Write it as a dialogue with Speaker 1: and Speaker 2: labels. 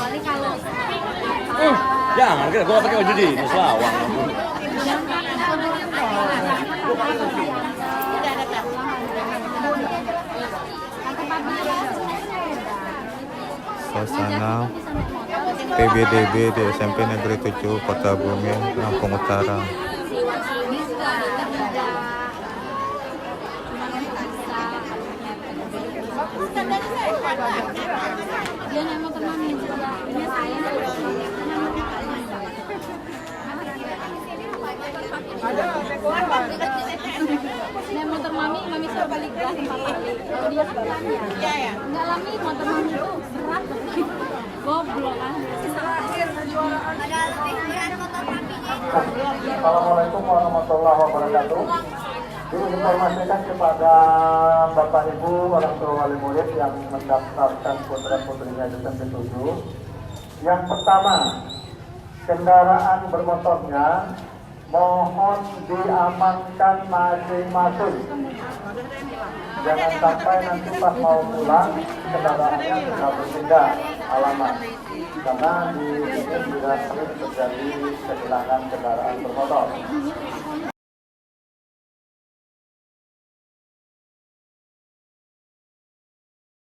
Speaker 1: kecuali kalau
Speaker 2: Jangan, gue gak pakai baju dinas lawang.
Speaker 3: Suasana PBDB di SMP Negeri 7 Kota Bumian, Lampung Utara.
Speaker 1: dia naik motor mami dia saya naik motor mami saya balik gas 4 kali dia kan nggak lami motor mami itu berat goblok kan
Speaker 4: Assalamualaikum warahmatullahi wabarakatuh. Diinformasikan kepada Bapak Ibu orang tua wali murid yang mendaftarkan putra-putrinya di SMP 7. Yang pertama, kendaraan bermotornya mohon diamankan masing-masing. Jangan sampai nanti pas mau pulang kendaraannya sudah berpindah alamat. Karena di sini juga sering terjadi kehilangan kendaraan bermotor.